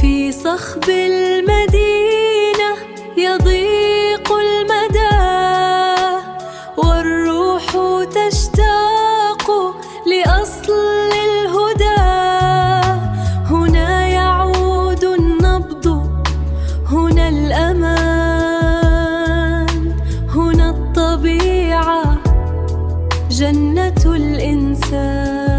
في صخب المدينة يضيق المدى، والروح تشتاق لأصل الهدى. هنا يعود النبض، هنا الأمان، هنا الطبيعة، جنة الإنسان.